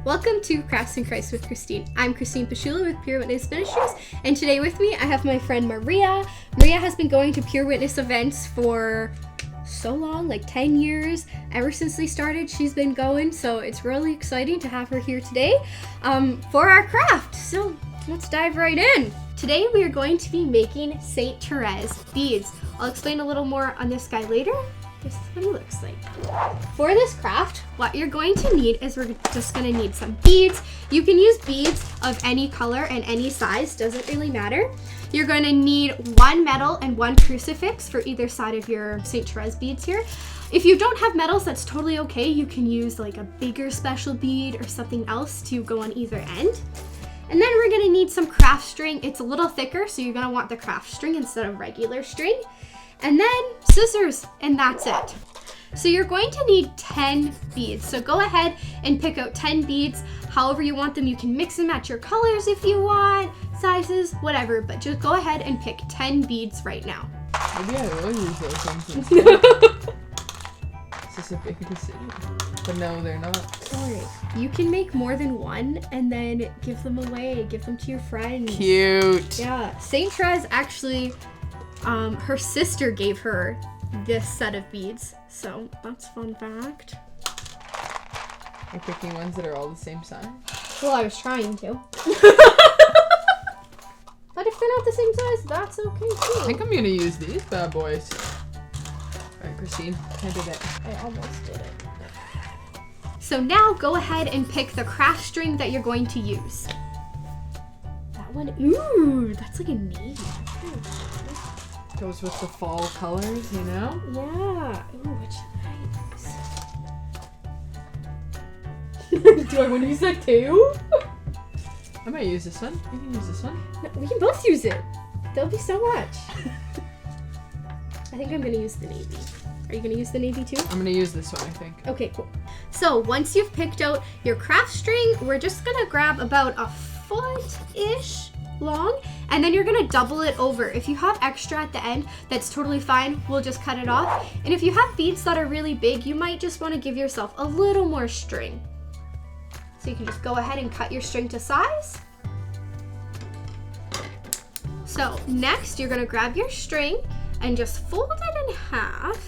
Welcome to Crafts in Christ with Christine. I'm Christine Pashula with Pure Witness Ministries, and today with me I have my friend Maria. Maria has been going to Pure Witness events for so long, like 10 years. Ever since they started, she's been going, so it's really exciting to have her here today for our craft. So let's dive right in. Today we are going to be making St. Therese beads. I'll explain a little more on this guy later. This is what he looks like. For this craft, what you're going to need is we're just going to need some beads. You can use beads of any color and any size, doesn't really matter. You're going to need one medal and one crucifix for either side of your St. Therese beads here. If you don't have medals, that's totally okay. You can use like a bigger special bead or something else to go on either end. And then we're going to need some craft string. It's a little thicker, so you're going to want the craft string instead of regular string. And then scissors, and that's it. So you're going to need 10 beads. So go ahead and pick out 10 beads, however you want them. You can mix and match your colors if you want, sizes, whatever, but just go ahead and pick 10 beads right now. Maybe I will use those things. It's just a big decision. But no, they're not. Alright, you can make more than one and then give them away, give them to your friends. Cute. Yeah, St. Therese actually, her sister gave her this set of beads, so that's a fun fact. You're picking ones that are all the same size? Well, I was trying to. But if they're not the same size, that's okay too. I think I'm gonna use these bad boys. Alright, Christine, hand it in. I almost did it. So now go ahead and pick the craft string that you're going to use. That one, ooh, that's like a navy. Goes with the fall colors, you know? Yeah. Ooh, which should I use? Do I want to use that too? I might use this one. You can use this one. No, we can both use it. There'll be so much. I think I'm going to use the navy. Are you going to use the navy too? I'm going to use this one, I think. Okay, cool. So once you've picked out your craft string, we're just going to grab about a foot-ish long, and then you're gonna double it over. If you have extra at the end, that's totally fine. We'll just cut it off. And if you have beads that are really big, you might just want to give yourself a little more string. So you can just go ahead and cut your string to size. So next, you're gonna grab your string and just fold it in half,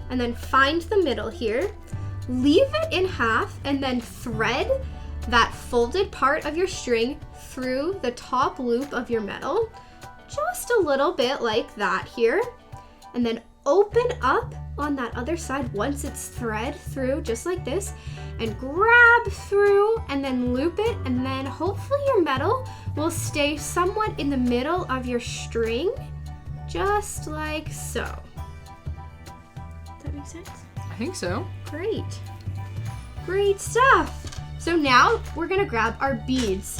and then find the middle here. Leave it in half, and then thread that folded part of your string through the top loop of your medal, just a little bit like that here, and then open up on that other side once it's thread through, just like this, and grab through and then loop it, and then hopefully your medal will stay somewhat in the middle of your string, just like so. Does that make sense? I think so. Great. Great stuff. So now we're gonna grab our beads.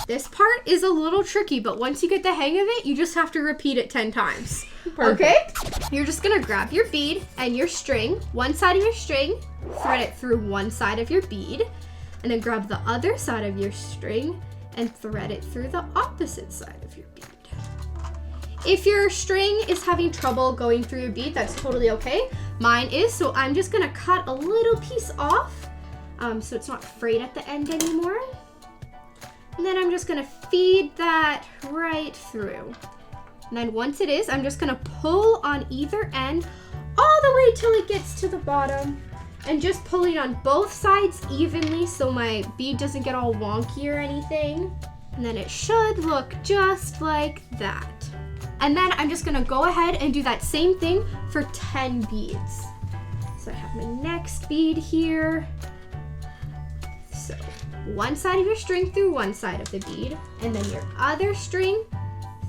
This part is a little tricky, but once you get the hang of it, you just have to repeat it 10 times. Perfect. Okay? You're just gonna grab your bead and your string, one side of your string, thread it through one side of your bead, and then grab the other side of your string and thread it through the opposite side of your bead. If your string is having trouble going through your bead, that's totally okay. Mine is, so I'm just gonna cut a little piece off so it's not frayed at the end anymore. And then I'm just gonna feed that right through. And then once it is, I'm just gonna pull on either end all the way till it gets to the bottom, and just pulling on both sides evenly so my bead doesn't get all wonky or anything. And then it should look just like that. And then I'm just gonna go ahead and do that same thing for 10 beads. So I have my next bead here. So one side of your string through one side of the bead, and then your other string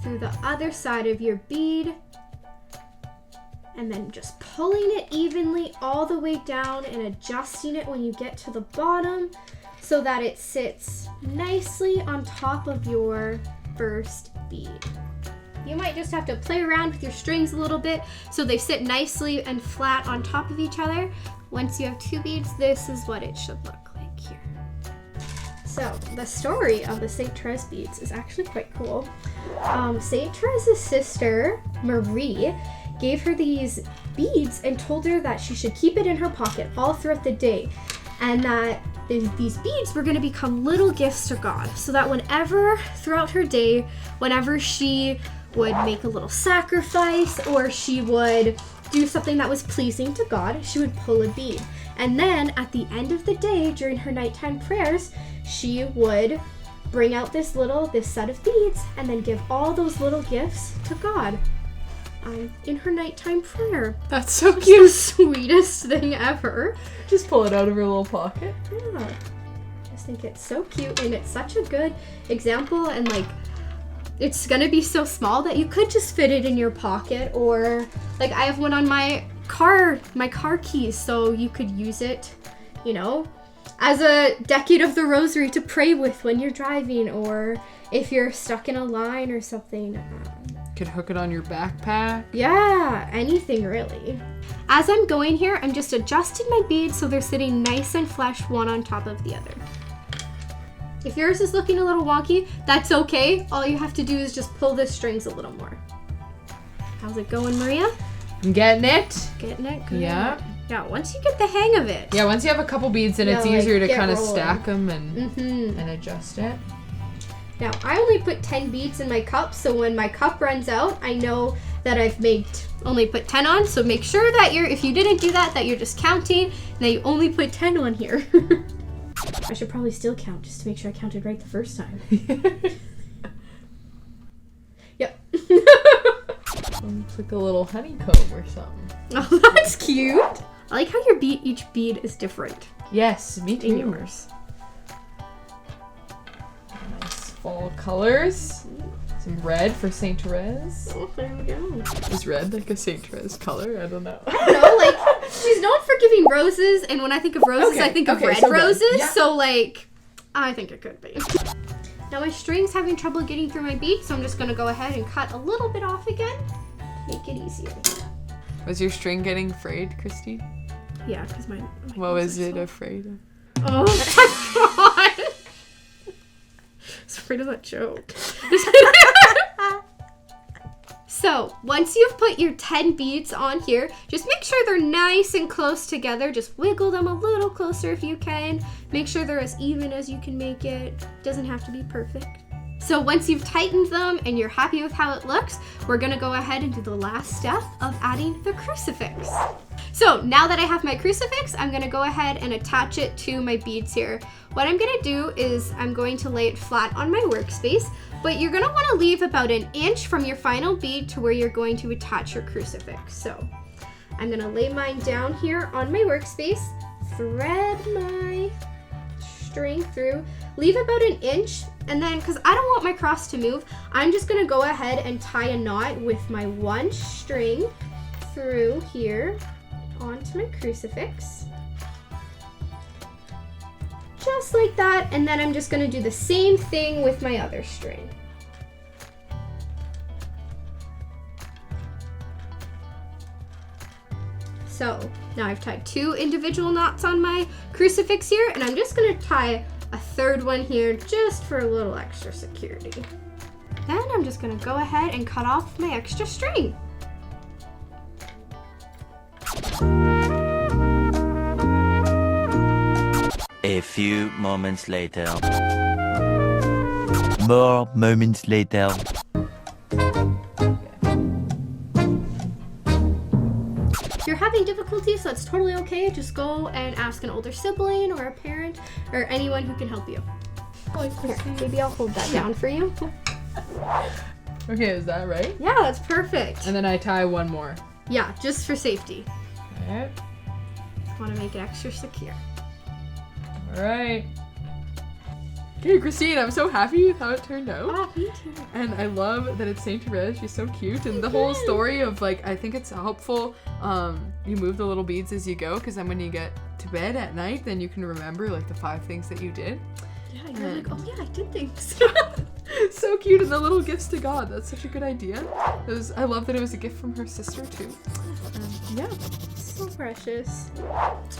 through the other side of your bead, and then just pulling it evenly all the way down and adjusting it when you get to the bottom so that it sits nicely on top of your first bead. You might just have to play around with your strings a little bit so they sit nicely and flat on top of each other. Once you have 2 beads, this is what it should look like here. So the story of the St. Therese beads is actually quite cool. St. Therese's sister, Marie, gave her these beads and told her that she should keep it in her pocket all throughout the day, and that these beads were going to become little gifts to God, so that whenever throughout her day, whenever she would make a little sacrifice or she would do something that was pleasing to God, she would pull a bead. And then at the end of the day, during her nighttime prayers, she would bring out this set of beads and then give all those little gifts to God in her nighttime prayer. That's so It's cute. the sweetest thing ever. Just pull it out of her little pocket. Yeah. I just think it's so cute and it's such a good example, and like it's gonna be so small that you could just fit it in your pocket, or like I have one on my car keys, so you could use it, you know, as a decade of the rosary to pray with when you're driving, or if you're stuck in a line or something. Could hook it on your backpack. Yeah, anything really. As I'm going here, I'm just adjusting my beads so they're sitting nice and flush, one on top of the other. If yours is looking a little wonky, that's okay. All you have to do is just pull the strings a little more. How's it going, Maria? I'm getting it. Getting it? Good. Yeah. Yeah, once you get the hang of it. Yeah, once you have a couple beads in, it's Yeah, like, easier to get kind of rolling. stack them and adjust it. Now, I only put 10 beads in my cup, so when my cup runs out, I know that I've only put 10 on, so make sure that if you didn't do that you're just counting, and that you only put 10 on here. I should probably still count, just to make sure I counted right the first time. Yep. It's like a little honeycomb or something. Oh, that's cute. I like how each bead is different. Yes, me too. In yours. Nice fall colors. Some red for Saint Therese. Oh, there we go. Is red like a Saint Therese color? I don't know. No, like, she's known for giving roses, and when I think of roses, Okay, I think of okay, red so red. roses, Yeah. so like, I think it could be. Now my string's having trouble getting through my bead, so I'm just gonna go ahead and cut a little bit off again, make it easier. Was your string getting frayed, Christine? Yeah, because my What was hands are it so- afraid of? Oh my god! I was afraid of that joke. So, once you've put your 10 beads on here, just make sure they're nice and close together. Just wiggle them a little closer if you can. Make sure they're as even as you can make it. Doesn't have to be perfect. So once you've tightened them and you're happy with how it looks, we're gonna go ahead and do the last step of adding the crucifix. So now that I have my crucifix, I'm gonna go ahead and attach it to my beads here. What I'm gonna do is I'm going to lay it flat on my workspace, but you're gonna wanna leave about an inch from your final bead to where you're going to attach your crucifix. So I'm gonna lay mine down here on my workspace, thread my string through, leave about an inch, and then because I don't want my cross to move, I'm just gonna go ahead and tie a knot with my one string through here onto my crucifix. Just like that, and then I'm just gonna do the same thing with my other string. So now I've tied 2 individual knots on my crucifix here, and I'm just gonna tie a third one here just for a little extra security. Then I'm just gonna go ahead and cut off my extra string. A few moments later. More moments later. If you're having difficulties, that's totally okay. Just go and ask an older sibling or a parent or anyone who can help you. Here, maybe I'll hold that down for you. Okay, is that right? Yeah, that's perfect. And then I tie one more. Yeah, just for safety. Alright. Want to make it extra secure. Alright. Okay, Christine, I'm so happy with how it turned out. Oh, me too. And I love that it's Saint Therese. She's so cute. And the whole story of, like, I think it's helpful. You move the little beads as you go, because then when you get to bed at night, then you can remember, like, the 5 things that you did. Yeah, you're like, oh yeah, I did things. So cute, and the little gifts to God. That's such a good idea. I love that it was a gift from her sister, too. Yeah. So precious.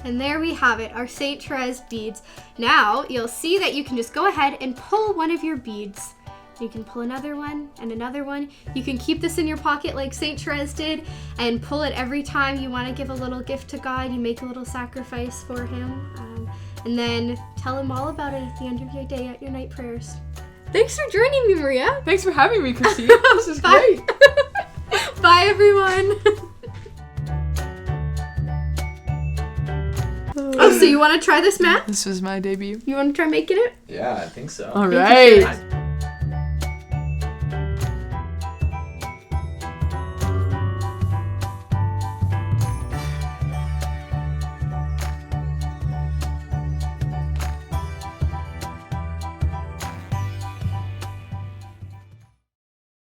And there we have it, our Saint Therese beads. Now, you'll see that you can just go ahead and pull one of your beads. You can pull another one and another one. You can keep this in your pocket like Saint Therese did and pull it every time you want to give a little gift to God. You make a little sacrifice for him. And then tell him all about it at the end of your day at your night prayers. Thanks for joining me, Maria. Thanks for having me, Christine. This is Bye. great. Bye, everyone. Oh, so you want to try this, Matt? This was my debut. You want to try making it? Yeah, I think so. All Thank you, right. Therese.